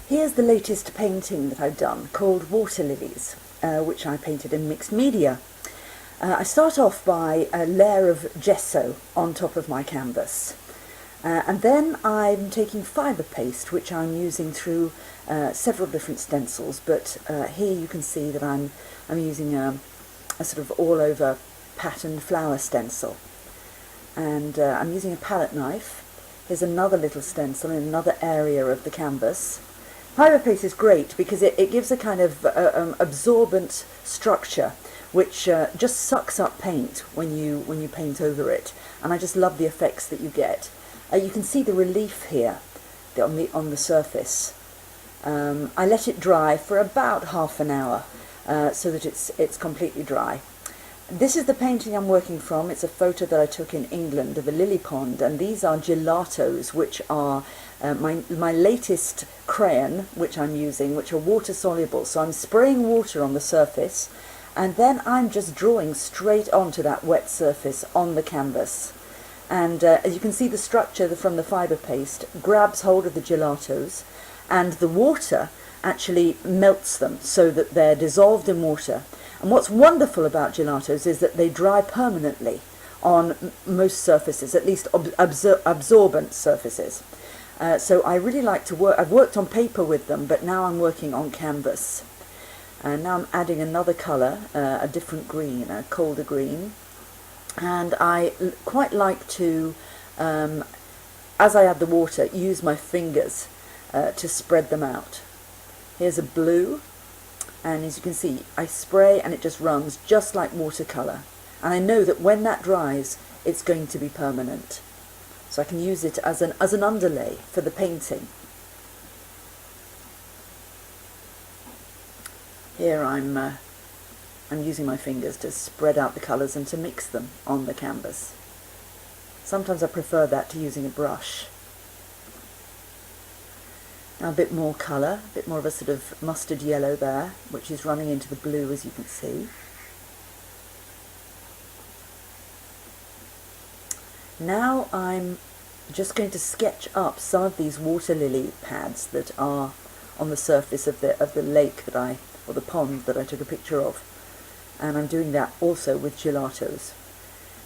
Here's the latest painting that I've done, called Waterlilies, which I painted in mixed media. I start off by a layer of gesso on top of my canvas, and then I'm taking fibre paste, which I'm using through several different stencils, but here you can see that I'm using a sort of all-over patterned flower stencil, and I'm using a palette knife. Here's another little stencil in another area of the canvas. Fibre paste is great because it gives a kind of absorbent structure which just sucks up paint when you paint over it, and I just love the effects that you get. You can see the relief here on the surface. I let it dry for about half an hour so that it's completely dry. This is the painting I'm working from. It's a photo that I took in England of a lily pond, and these are gelatos, which are my latest crayon, which I'm using, which are water soluble. So I'm spraying water on the surface, and then I'm just drawing straight onto that wet surface on the canvas. And as you can see, the structure from the fibre paste grabs hold of the gelatos, and the water actually melts them so that they're dissolved in water. And what's wonderful about gelatos is that they dry permanently on most surfaces, at least absorbent surfaces. So I really like to work. I've worked on paper with them, but now I'm working on canvas. And now I'm adding another colour, a different green, a colder green. And I quite like to, as I add the water, use my fingers to spread them out. Here's a blue. And as you can see, I spray and it just runs just like watercolour. And I know that when that dries, it's going to be permanent. So I can use it as an underlay for the painting. Here I'm using my fingers to spread out the colours and to mix them on the canvas. Sometimes I prefer that to using a brush. Now a bit more colour, a bit more of a sort of mustard yellow there, which is running into the blue, as you can see. Now I'm just going to sketch up some of these water lily pads that are on the surface of the lake or the pond that I took a picture of. And I'm doing that also with gelatos.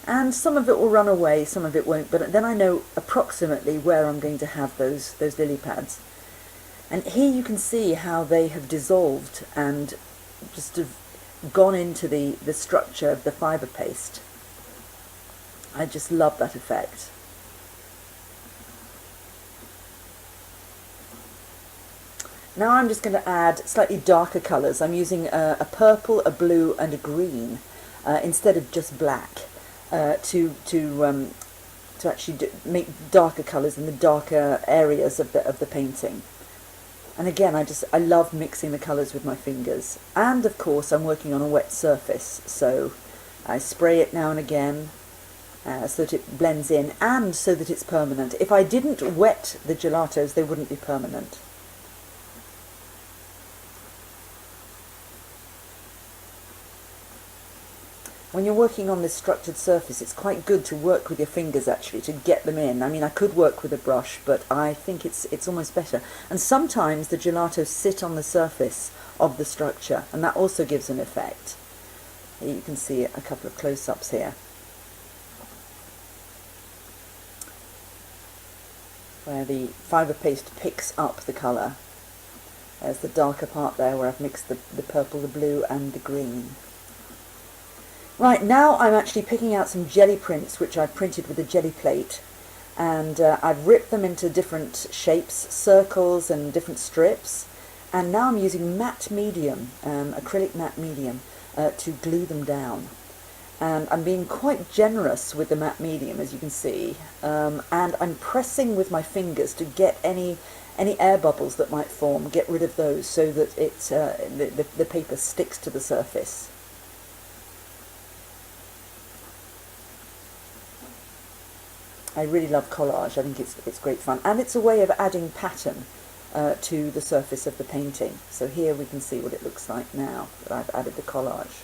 And some of it will run away, some of it won't, but then I know approximately where I'm going to have those lily pads. And here you can see how they have dissolved and just have gone into the structure of the fibre paste. I just love that effect. Now I'm just going to add slightly darker colours. I'm using a purple, a blue and a green instead of just black to actually make darker colours in the darker areas of the painting. And again, I love mixing the colours with my fingers. And of course I'm working on a wet surface, so I spray it now and again so that it blends in and so that it's permanent. If I didn't wet the gelatos, they wouldn't be permanent. When you're working on this structured surface, it's quite good to work with your fingers actually to get them in. I mean, I could work with a brush, but I think it's almost better. And sometimes the gelatos sit on the surface of the structure, and that also gives an effect. Here you can see a couple of close-ups here, where the fibre paste picks up the colour. There's the darker part there where I've mixed the purple, the blue and the green. Right, now I'm actually picking out some jelly prints which I've printed with a jelly plate, and I've ripped them into different shapes, circles and different strips, and now I'm using matte medium, acrylic matte medium, to glue them down. And I'm being quite generous with the matte medium, as you can see, and I'm pressing with my fingers to get any air bubbles that might form, get rid of those so that the paper sticks to the surface. I really love collage. I think it's great fun, and it's a way of adding pattern to the surface of the painting. So here we can see what it looks like now that I've added the collage.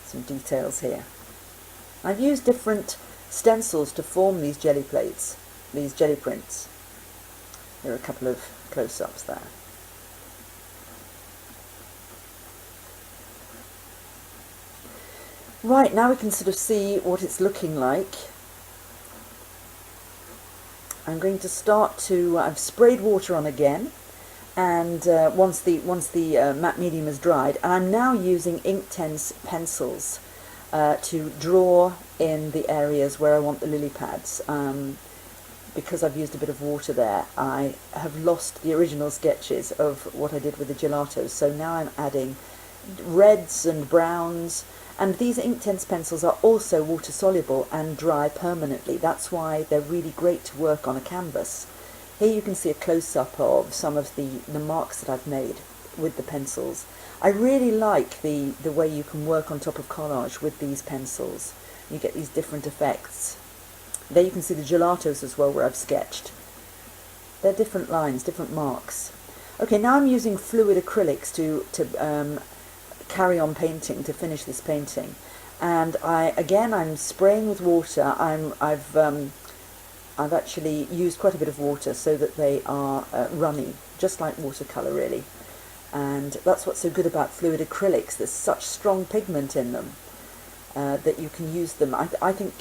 Some details here. I've used different stencils to form these jelly plates, these jelly prints. There are a couple of close-ups there. Right, now we can sort of see what it's looking like. I'm going to start to, I've sprayed water on again, and once the matte medium is dried, and I'm now using Inktense pencils to draw in the areas where I want the lily pads. Because I've used a bit of water there, I have lost the original sketches of what I did with the gelatos, so now I'm adding reds and browns, and these Inktense pencils are also water soluble and dry permanently. That's why they're really great to work on a canvas. Here you can see a close-up of some of the marks that I've made with the pencils. I really like the way you can work on top of collage with these pencils. You get these different effects. There you can see the gelatos as well, where I've sketched. They're different lines, different marks. Okay, now I'm using fluid acrylics to carry on painting, to finish this painting. And I'm spraying with water. I've actually used quite a bit of water so that they are runny, just like watercolour really. And that's what's so good about fluid acrylics. There's such strong pigment in them that you can use them. I think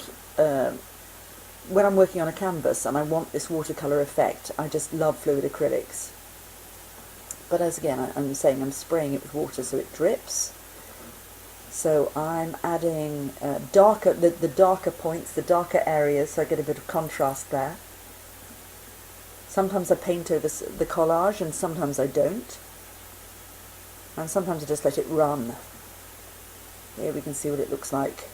when I'm working on a canvas and I want this watercolour effect, I just love fluid acrylics. But as again, I'm saying, I'm spraying it with water so it drips. So I'm adding the darker points, the darker areas, so I get a bit of contrast there. Sometimes I paint over the collage and sometimes I don't. And sometimes I just let it run. Here we can see what it looks like.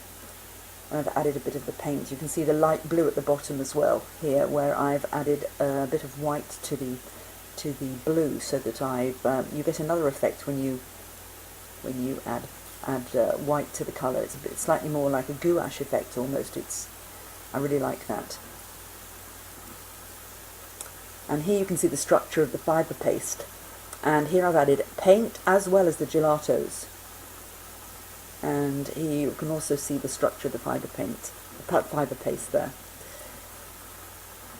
And I've added a bit of the paint. You can see the light blue at the bottom as well here, where I've added a bit of white to the blue, so that you get another effect when you add white to the colour. It's a bit slightly more like a gouache effect almost. I really like that. And here you can see the structure of the fibre paste. And here I've added paint as well as the gelatos. And here you can also see the structure of the fibre paste there.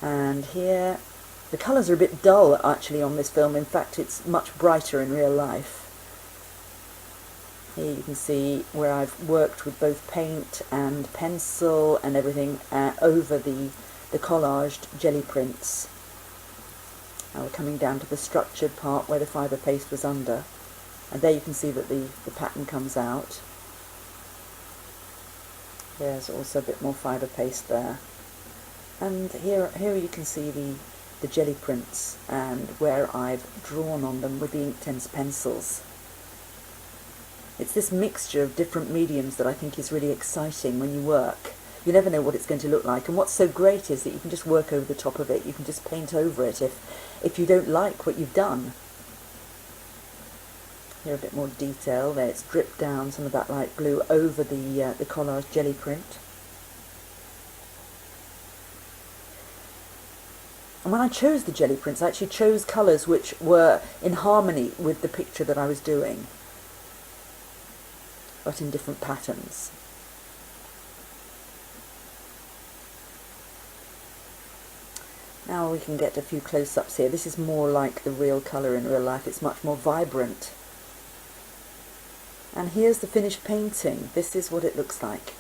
And here, the colours are a bit dull actually on this film. In fact, it's much brighter in real life. Here you can see where I've worked with both paint and pencil and everything over the collaged jelly prints. Now we're coming down to the structured part where the fibre paste was under. And there you can see that the pattern comes out. There's also a bit more fibre paste there. And here you can see the jelly prints and where I've drawn on them with the Inktense pencils. It's this mixture of different mediums that I think is really exciting when you work. You never know what it's going to look like, and what's so great is that you can just work over the top of it. You can just paint over it if you don't like what you've done. Here a bit more detail there. It's dripped down some of that light blue over the collage jelly print. And when I chose the jelly prints, I actually chose colours which were in harmony with the picture that I was doing, but in different patterns. Now we can get a few close-ups here. This is more like the real colour in real life. It's much more vibrant. And here's the finished painting. This is what it looks like.